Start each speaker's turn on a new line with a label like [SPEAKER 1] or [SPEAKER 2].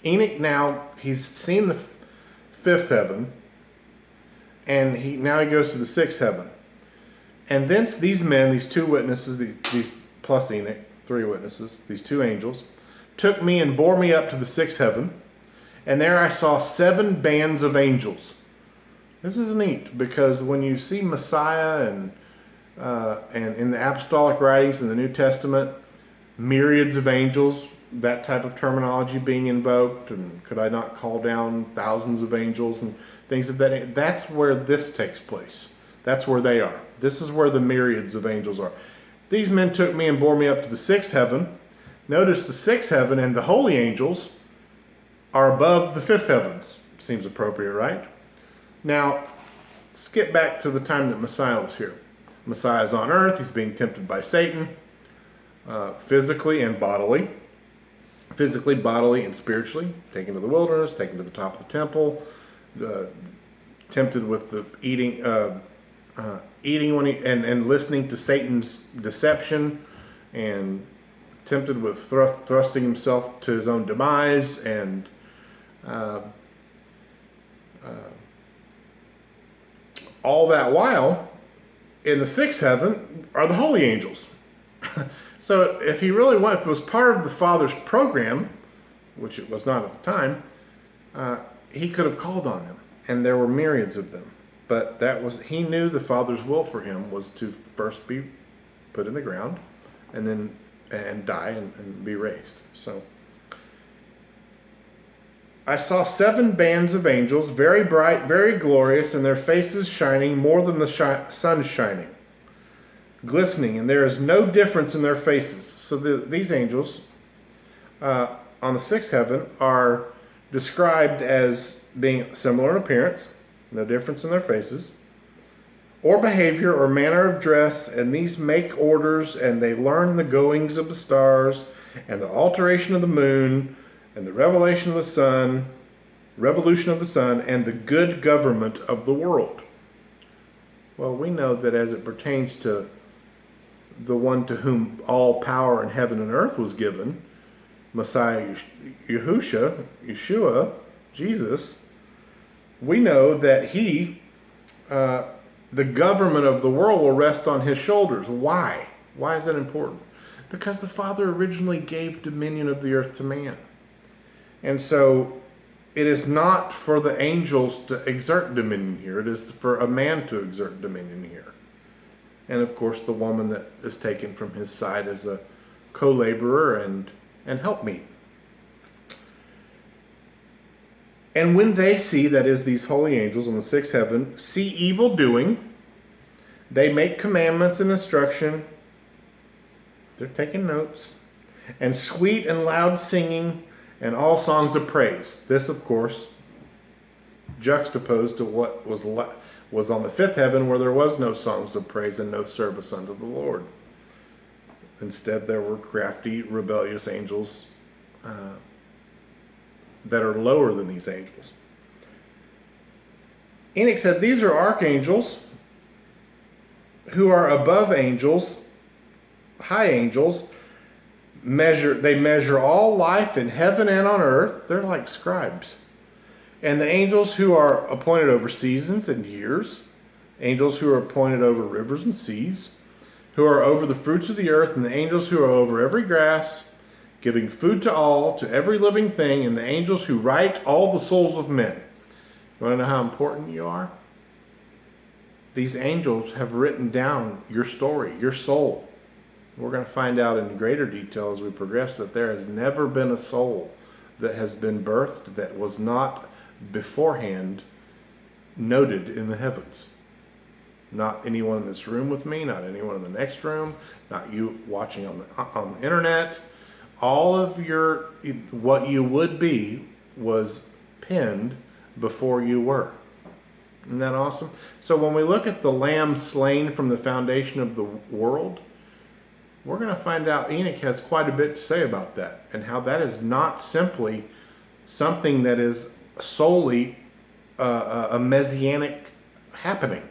[SPEAKER 1] Enoch now, he's seen the fifth heaven, and now he goes to the sixth heaven. And thence these men, these two witnesses, these plus Enoch, three witnesses, these two angels, took me and bore me up to the sixth heaven, and there I saw 7 bands of angels. This is neat, because when you see Messiah and in the apostolic writings in the New Testament, myriads of angels, that type of terminology being invoked, and could I not call down thousands of angels and things of that, that's where this takes place. That's where they are. This is where the myriads of angels are. These men took me and bore me up to the sixth heaven. Notice the sixth heaven and the holy angels are above the fifth heavens. Seems appropriate, right? Now, skip back to the time that Messiah was here. Messiah is on earth. He's being tempted by Satan, physically and bodily. Physically, bodily, and spiritually. Taken to the wilderness, taken to the top of the temple, tempted with the eating when and listening to Satan's deception, and tempted with thrusting himself to his own demise, and all that while in the sixth heaven are the holy angels. So if he really wanted, if it was part of the Father's program, which it was not at the time, he could have called on them, and there were myriads of them. But he knew the Father's will for him was to first be put in the ground, and then die and be raised. So I saw 7 bands of angels, very bright, very glorious, and their faces shining more than the sun shining, glistening, and there is no difference in their faces. So these angels on the sixth heaven are described as being similar in appearance, no difference in their faces, or behavior or manner of dress, and these make orders, and they learn the goings of the stars, and the alteration of the moon, and the revolution of the sun, and the good government of the world. Well, we know that as it pertains to the one to whom all power in heaven and earth was given, Messiah Yeshua, Jesus, we know that he, the government of the world will rest on his shoulders. Why? Why is that important? Because the Father originally gave dominion of the earth to man. And so it is not for the angels to exert dominion here. It is for a man to exert dominion here. And of course, the woman that is taken from his side as a co-laborer and helpmeet. And when they see, that is, these holy angels in the sixth heaven, see evil doing, they make commandments and instruction. They're taking notes. And sweet and loud singing and all songs of praise. This, of course, juxtaposed to what was on the fifth heaven, where there was no songs of praise and no service unto the Lord. Instead, there were crafty, rebellious angels that are lower than these angels. Enoch said, these are archangels who are above angels, high angels. They measure all life in heaven and on earth. They're like scribes. And the angels who are appointed over seasons and years, angels who are appointed over rivers and seas, who are over the fruits of the earth, and the angels who are over every grass, giving food to all, to every living thing, and the angels who write all the souls of men. You want to know how important you are? These angels have written down your story, your soul. We're going to find out in greater detail as we progress that there has never been a soul that has been birthed that was not beforehand noted in the heavens. Not anyone in this room with me, not anyone in the next room, not you watching on the internet. All of what you would be was penned before you were. Isn't that awesome? So when we look at the Lamb slain from the foundation of the world, we're going to find out Enoch has quite a bit to say about that, and how that is not simply something that is solely a messianic happening.